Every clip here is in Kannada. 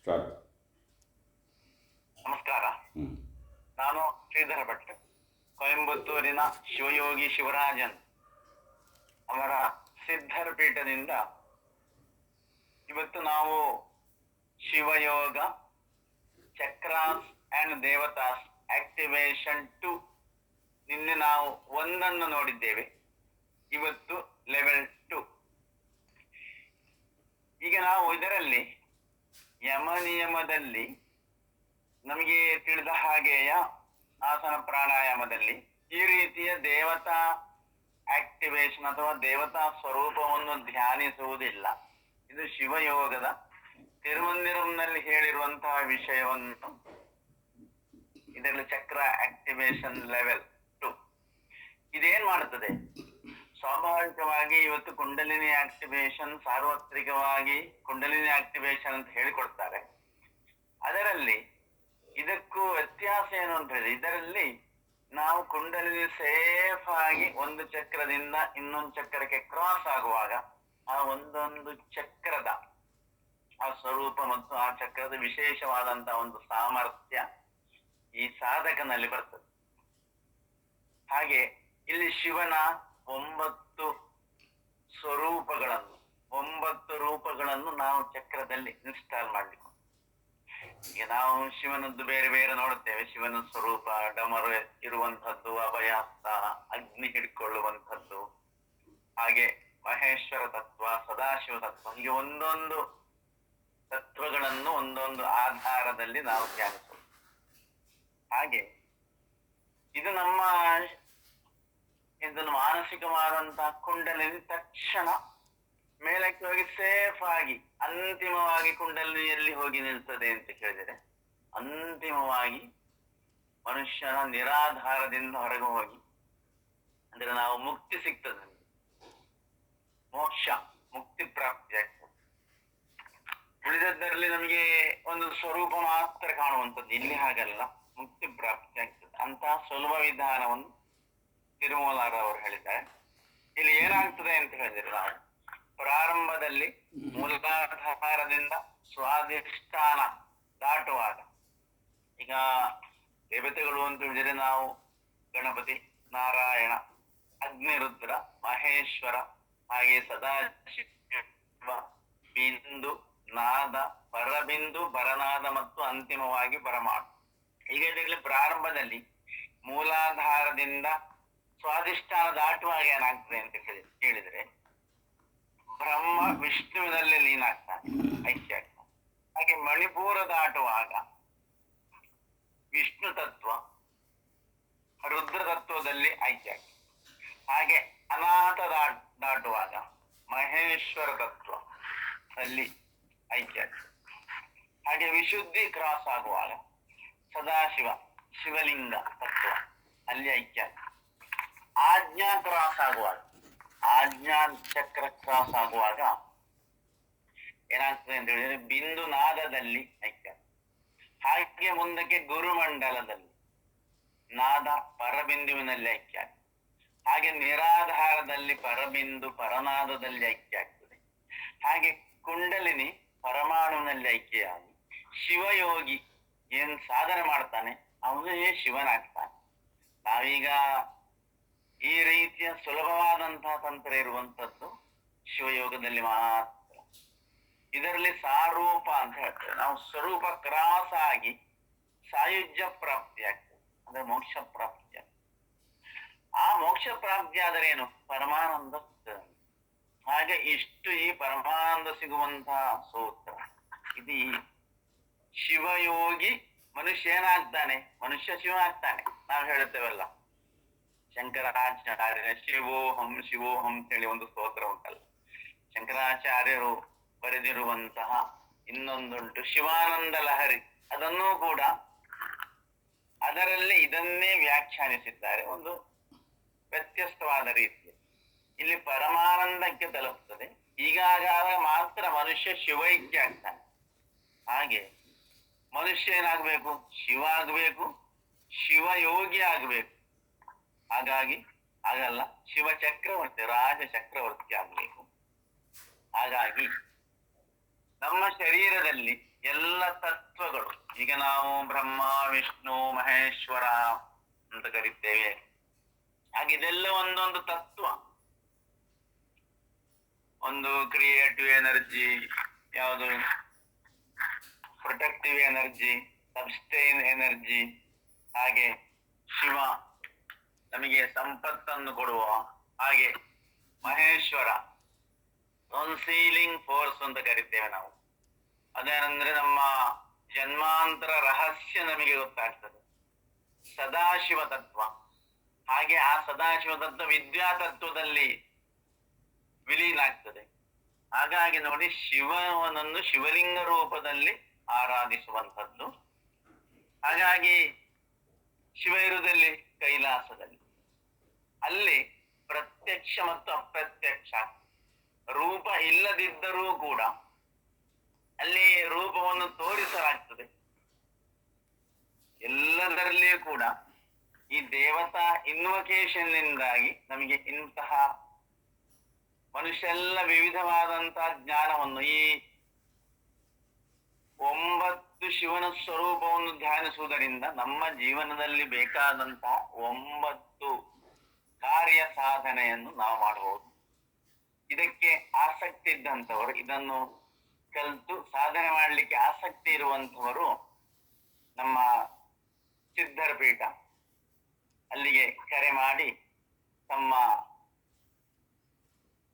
ಸ್ಟಾರ್ಟ್. ನಮಸ್ಕಾರ. ನಾನು ಶ್ರೀಧರ ಭಟ್, ಕೊಯಂಬತ್ತೂರಿನ ಶಿವಯೋಗಿ ಶಿವರಾಜನ್ ಅವರ ಸಿದ್ಧರ ಪೀಠದಿಂದ ಇವತ್ತು ನಾವು ಶಿವಯೋಗ ಚಕ್ರಾಸ್ ಅಂಡ್ ದೇವತಾಸ್ ಆಕ್ಟಿವೇಶನ್ 2 ನಿನ್ನೆ ನಾವು 1 ನೋಡಿದ್ದೇವೆ. ಇವತ್ತು ಲೆವೆಲ್ 2. ಈಗ ನಾವು ಇದರಲ್ಲಿ ಯಮ ನಿಯಮದಲ್ಲಿ ನಮಗೆ ತಿಳಿದ ಹಾಗೆಯ ಆಸನ ಪ್ರಾಣಾಯಾಮದಲ್ಲಿ ಈ ರೀತಿಯ ದೇವತಾ ಆಕ್ಟಿವೇಶನ್ ಅಥವಾ ದೇವತಾ ಸ್ವರೂಪವನ್ನು ಧ್ಯಾನಿಸುವುದಿಲ್ಲ. ಇದು ಶಿವಯೋಗದ ತಿರುಮಂದಿರಂನಲ್ಲಿ ಹೇಳಿರುವಂತಹ ವಿಷಯವನ್ನು ಇದರಲ್ಲಿ ಚಕ್ರ ಆಕ್ಟಿವೇಶನ್ ಲೆವೆಲ್ 2 ಇದೇನ್ ಮಾಡುತ್ತದೆ? ಸ್ವಾಭಾವಿಕವಾಗಿ ಇವತ್ತು ಕುಂಡಲಿನಿ ಆಕ್ಟಿವೇಶನ್, ಸಾರ್ವತ್ರಿಕವಾಗಿ ಕುಂಡಲಿನಿ ಆಕ್ಟಿವೇಶನ್ ಅಂತ ಹೇಳಿಕೊಡ್ತಾರೆ. ಅದರಲ್ಲಿ ಇದಕ್ಕೂ ವ್ಯತ್ಯಾಸ ಏನು ಅಂತ ಹೇಳಿದ್ರೆ, ಇದರಲ್ಲಿ ನಾವು ಕುಂಡಲಿನಿ ಸೇಫ್ ಆಗಿ ಒಂದು ಚಕ್ರದಿಂದ ಇನ್ನೊಂದು ಚಕ್ರಕ್ಕೆ ಕ್ರಾಸ್ ಆಗುವಾಗ ಆ ಒಂದೊಂದು ಚಕ್ರದ ಆ ಸ್ವರೂಪ ಮತ್ತು ಆ ಚಕ್ರದ ವಿಶೇಷವಾದಂತಹ ಒಂದು ಸಾಮರ್ಥ್ಯ ಈ ಸಾಧಕನಲ್ಲಿ ಬರ್ತದೆ. ಹಾಗೆ ಇಲ್ಲಿ ಶಿವನ 9 ಸ್ವರೂಪಗಳನ್ನು 9 ರೂಪಗಳನ್ನು ನಾವು ಚಕ್ರದಲ್ಲಿ ಇನ್ಸ್ಟಾಲ್ ಮಾಡಲಿಕ್ಕೆ. ಈಗ ನಾವು ಶಿವನದ್ದು ಬೇರೆ ಬೇರೆ ನೋಡುತ್ತೇವೆ. ಶಿವನ ಸ್ವರೂಪ ಡಮರು ಇರುವಂತದ್ದು, ಅಭಯಹಸ್ತ, ಅಗ್ನಿ ಹಿಡ್ಕೊಳ್ಳುವಂಥದ್ದು, ಹಾಗೆ ಮಹೇಶ್ವರ ತತ್ವ, ಸದಾಶಿವ ತತ್ವ, ಹೀಗೆ ಒಂದೊಂದು ತತ್ವಗಳನ್ನು ಒಂದೊಂದು ಆಧಾರದಲ್ಲಿ ನಾವು ಧ್ಯಾನಿಸೋದು. ಹಾಗೆ ಇದು ನಮ್ಮ ಇದನ್ನು ಮಾನಸಿಕವಾದಂತಹ ಕುಂಡಲಿನಿ ತಕ್ಷಣ ಮೇಲಕ್ಕೆ ಹೋಗಿ ಸೇಫ್ ಆಗಿ ಅಂತಿಮವಾಗಿ ಕುಂಡಲಿನಿಯಲ್ಲಿ ಹೋಗಿ ನಿಲ್ತದೆ ಅಂತ ಹೇಳಿದರೆ, ಅಂತಿಮವಾಗಿ ಮನುಷ್ಯನ ನಿರಾಧಾರದಿಂದ ಹೊರಗೆ ಹೋಗಿ ಅಂದ್ರೆ ನಾವು ಮುಕ್ತಿ ಸಿಗ್ತದೆ, ಮೋಕ್ಷ ಮುಕ್ತಿ ಪ್ರಾಪ್ತಿ ಆಗ್ತದೆ. ಉಳಿದದ್ದರಲ್ಲಿ ನಮಗೆ ಒಂದು ಸ್ವರೂಪ ಮಾತ್ರ ಕಾಣುವಂಥದ್ದು. ಇಲ್ಲಿ ಹಾಗಲ್ಲ, ಮುಕ್ತಿ ಪ್ರಾಪ್ತಿ ಆಗ್ತದೆ. ಅಂತಹ ಸುಲಭ ವಿಧಾನವನ್ನು ತಿರುಮಲಾರವರು ಹೇಳಿದ್ದಾರೆ. ಇಲ್ಲಿ ಏನಾಗ್ತದೆ ಅಂತ ಹೇಳಿದ್ರೆ, ನಾವು ಪ್ರಾರಂಭದಲ್ಲಿ ಮೂಲಾಧಾರದಿಂದ ಸ್ವಾಧಿಷ್ಠಾನ ದಾಟುವಾಗ, ಈಗ ದೇವತೆಗಳು ಅಂತ ಹೇಳಿದ್ರೆ ನಾವು ಗಣಪತಿ, ನಾರಾಯಣ, ಅಗ್ನಿರುದ್ರ, ಮಹೇಶ್ವರ, ಹಾಗೆ ಸದಾಶಿವ, ಬಿಂದು, ನಾದ, ಪರಬಿಂದು, ಪರನಾದ ಮತ್ತು ಅಂತಿಮವಾಗಿ ಪರಮಾಣು. ಈಗ ಪ್ರಾರಂಭದಲ್ಲಿ ಮೂಲಾಧಾರದಿಂದ ಸ್ವಾಧಿಷ್ಠಾನ ದಾಟುವಾಗ ಏನಾಗ್ತದೆ ಅಂತ ಹೇಳಿದ್ರೆ, ಬ್ರಹ್ಮ ವಿಷ್ಣುವಿನಲ್ಲಿ ಲೀನ ಆಗ್ತಾನೆ, ಐಕ್ಯ ಆಗ್ತಾನೆ. ಹಾಗೆ ಮಣಿಪೂರ ದಾಟುವಾಗ ವಿಷ್ಣು ತತ್ವ ರುದ್ರ ತತ್ವದಲ್ಲಿ ಐಕ್ಯ ಆಗ್ತದೆ. ಹಾಗೆ ಅನಾಥ ದಾಟುವಾಗ ಮಹೇಶ್ವರ ತತ್ವ ಅಲ್ಲಿ ಐಕ್ಯ ಆಗ್ತದೆ. ಹಾಗೆ ವಿಶುದ್ಧಿ ಕ್ರಾಸ್ ಆಗುವಾಗ ಸದಾಶಿವ, ಶಿವಲಿಂಗ ತತ್ವ ಅಲ್ಲಿ ಐಕ್ಯ ಆಗ್ತದೆ. ಆಜ್ಞಾ ಕ್ರಾಸ್ ಆಗುವಾಗ, ಆಜ್ಞಾ ಚಕ್ರ ಕ್ರಾಸ್ ಆಗುವಾಗ ಏನಾಗ್ತದೆ ಅಂತ ಹೇಳಿದ್ರೆ ಬಿಂದು ನಾದದಲ್ಲಿ ಐಕ್ಯ. ಹಾಗೆ ಮುಂದಕ್ಕೆ ಗುರುಮಂಡಲದಲ್ಲಿ ನಾದ ಪರಬಿಂದುವಿನಲ್ಲಿ ಐಕ್ಯ ಆಗ್ತದೆ. ಹಾಗೆ ನಿರಾಧಾರದಲ್ಲಿ ಪರಬಿಂದು ಪರನಾದದಲ್ಲಿ ಐಕ್ಯ ಆಗ್ತದೆ. ಹಾಗೆ ಕುಂಡಲಿನಿ ಪರಮಾಣುವಿನಲ್ಲಿ ಐಕ್ಯಯಾಗಿ ಶಿವಯೋಗಿ ಏನ್ ಸಾಧನೆ ಮಾಡ್ತಾನೆ ಅವನೇ ಶಿವನಾಗ್ತಾನೆ. ನಾವೀಗ ಈ ರೀತಿಯ ಸುಲಭವಾದಂತಹ ತಂತ್ರ ಇರುವಂತದ್ದು ಶಿವಯೋಗದಲ್ಲಿ ಮಾತ್ರ. ಇದರಲ್ಲಿ ಸಾರೂಪ ಅಂತ ಹೇಳ್ತೇವೆ ನಾವು. ಸ್ವರೂಪ ಕ್ರಾಸ್ ಆಗಿ ಸಾಯುಜ್ಯ ಪ್ರಾಪ್ತಿ ಆಗ್ತದೆ, ಅಂದ್ರೆ ಮೋಕ್ಷ ಪ್ರಾಪ್ತಿ ಆಗ್ತದೆ. ಆ ಮೋಕ್ಷ ಪ್ರಾಪ್ತಿ ಆದರೆ ಏನು? ಪರಮಾನಂದ ಸಿಗ್ತದೆ. ಹಾಗೆ ಇಷ್ಟು ಈ ಪರಮಾನಂದ ಸಿಗುವಂತಹ ಸೂತ್ರ ಇದು. ಈ ಶಿವಯೋಗಿ ಮನುಷ್ಯ ಏನಾಗ್ತಾನೆ? ಮನುಷ್ಯ ಶಿವ ಆಗ್ತಾನೆ. ನಾವು ಹೇಳುತ್ತೇವಲ್ಲ, ಶಂಕರಾಚಾರ್ಯ ಶಿವೋಹಂ ಶಿವೋಹಂ ಅಂತೇಳಿ ಒಂದು ಸ್ತೋತ್ರ ಉಂಟಲ್ಲ, ಶಂಕರಾಚಾರ್ಯರು ಬರೆದಿರುವಂತಹ ಇನ್ನೊಂದುಂಟು ಶಿವಾನಂದ ಲಹರಿ. ಅದನ್ನೂ ಕೂಡ ಅದರಲ್ಲಿ ಇದನ್ನೇ ವ್ಯಾಖ್ಯಾನಿಸಿದ್ದಾರೆ, ಒಂದು ವ್ಯತ್ಯಸ್ತವಾದ ರೀತಿ. ಇಲ್ಲಿ ಪರಮಾನಂದಕ್ಕೆ ತಲುಪ್ತದೆ. ಹೀಗಾದಾಗ ಮಾತ್ರ ಮನುಷ್ಯ ಶಿವೈಕ್ಯ ಆಗ್ತಾನೆ. ಹಾಗೆ ಮನುಷ್ಯ ಏನಾಗ್ಬೇಕು? ಶಿವ ಆಗ್ಬೇಕು, ಶಿವಯೋಗಿ ಆಗ್ಬೇಕು. ಹಾಗಾಗಿ ಆಗಲ್ಲ, ಶಿವ ಚಕ್ರವರ್ತಿ, ರಾಜ ಚಕ್ರವರ್ತಿ ಆಗ್ಬೇಕು. ಹಾಗಾಗಿ ನಮ್ಮ ಶರೀರದಲ್ಲಿ ಎಲ್ಲ ತತ್ವಗಳು, ಈಗ ನಾವು ಬ್ರಹ್ಮ ವಿಷ್ಣು ಮಹೇಶ್ವರ ಅಂತ ಕರಿತೇವೆ, ಹಾಗೆ ಇದೆಲ್ಲ ಒಂದೊಂದು ತತ್ವ. ಒಂದು ಕ್ರಿಯೇಟಿವ್ ಎನರ್ಜಿ, ಯಾವುದು ಪ್ರೊಟೆಕ್ಟಿವ್ ಎನರ್ಜಿ, ಸಬ್ಸ್ಟೈನ್ ಎನರ್ಜಿ, ಹಾಗೆ ಶಿವ ನಮಗೆ ಸಂಪತ್ತನ್ನು ಕೊಡುವ, ಹಾಗೆ ಮಹೇಶ್ವರ ಕೌನ್ಸೀಲಿಂಗ್ ಫೋರ್ಸ್ ಅಂತ ಕರಿತೇವೆ ನಾವು. ಅದೇನಂದ್ರೆ ನಮ್ಮ ಜನ್ಮಾಂತರ ರಹಸ್ಯ ನಮಗೆ ಗೊತ್ತಾಗ್ತದೆ. ಸದಾಶಿವ ತತ್ವ, ಹಾಗೆ ಆ ಸದಾಶಿವ ತತ್ವ ವಿದ್ಯಾ ತತ್ವದಲ್ಲಿ ವಿಲೀನ ಆಗ್ತದೆ. ಹಾಗಾಗಿ ನೋಡಿ, ಶಿವನನ್ನು ಶಿವಲಿಂಗ ರೂಪದಲ್ಲಿ ಆರಾಧಿಸುವಂಥದ್ದು. ಹಾಗಾಗಿ ಶಿವ ಇರುವುದಲ್ಲಿ ಕೈಲಾಸದಲ್ಲಿ, ಅಲ್ಲಿ ಪ್ರತ್ಯಕ್ಷ ಮತ್ತು ಅಪ್ರತ್ಯಕ್ಷ ರೂಪ ಇಲ್ಲದಿದ್ದರೂ ಕೂಡ ಅಲ್ಲಿ ರೂಪವನ್ನು ತೋರಿಸಲಾಗ್ತದೆ. ಎಲ್ಲದರಲ್ಲಿಯೂ ಕೂಡ ಈ ದೇವತಾ ಇನ್ವೊಕೇಶನ್ ನಿಂದಾಗಿ ನಮಗೆ ಇಂತಹ ಮನುಷ್ಯೆಲ್ಲ ವಿವಿಧವಾದಂತಹ ಜ್ಞಾನವನ್ನು, ಈ 9 ಶಿವನ ಸ್ವರೂಪವನ್ನು ಧ್ಯಾನಿಸುವುದರಿಂದ ನಮ್ಮ ಜೀವನದಲ್ಲಿ ಬೇಕಾದಂತಹ 9 ಕಾರ್ಯ ಸಾಧನೆಯನ್ನು ನಾವು ಮಾಡಬಹುದು. ಇದಕ್ಕೆ ಆಸಕ್ತಿ ಇದ್ದಂಥವರು, ಇದನ್ನು ಕಲಿತು ಸಾಧನೆ ಮಾಡಲಿಕ್ಕೆ ಆಸಕ್ತಿ ಇರುವಂಥವರು ನಮ್ಮ ಸಿದ್ಧರ ಪೀಠ ಅಲ್ಲಿಗೆ ಕರೆ ಮಾಡಿ ತಮ್ಮ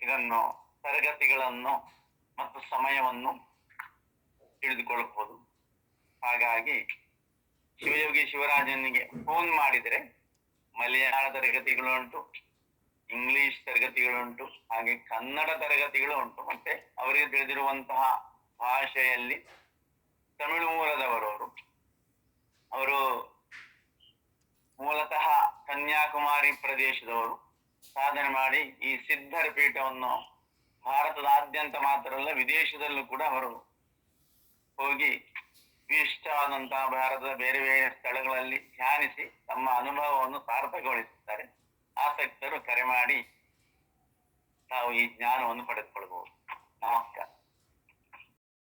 ಇದನ್ನು ತರಗತಿಗಳನ್ನು ಮತ್ತು ಸಮಯವನ್ನು ತಿಳಿದುಕೊಳ್ಳಬಹುದು. ಹಾಗಾಗಿ ಶಿವಯೋಗಿ ಶಿವರಾಜನಿಗೆ ಫೋನ್ ಮಾಡಿದರೆ ಮಲಯಾಳ ತರಗತಿಗಳು ಉಂಟು, ಇಂಗ್ಲಿಷ್ ತರಗತಿಗಳು ಉಂಟು, ಹಾಗೆ ಕನ್ನಡ ತರಗತಿಗಳು ಉಂಟು. ಮತ್ತೆ ಅವರಿಗೆ ತಿಳಿದಿರುವಂತಹ ಭಾಷೆಯಲ್ಲಿ ತಮಿಳು ಮೂಲದವರು ಅವರು ಮೂಲತಃ ಕನ್ಯಾಕುಮಾರಿ ಪ್ರದೇಶದವರು. ಸಾಧನೆ ಮಾಡಿ ಈ ಸಿದ್ಧರ ಪೀಠವನ್ನು ಭಾರತದಾದ್ಯಂತ ಮಾತ್ರ ಅಲ್ಲ, ವಿದೇಶದಲ್ಲೂ ಕೂಡ ಅವರು ಹೋಗಿ ಇಷ್ಟವಾದಂತಹ ಭಾರತದ ಬೇರೆ ಬೇರೆ ಸ್ಥಳಗಳಲ್ಲಿ ಧ್ಯಾನಿಸಿ ತಮ್ಮ ಅನುಭವವನ್ನು ಸಾರ್ಥಕಗೊಳಿಸುತ್ತಾರೆ. ಆಸಕ್ತರು ಕರೆ ಮಾಡಿ ತಾವು ಈ ಜ್ಞಾನವನ್ನು ಪಡೆದುಕೊಳ್ಳಬಹುದು. ನಮಸ್ಕಾರ.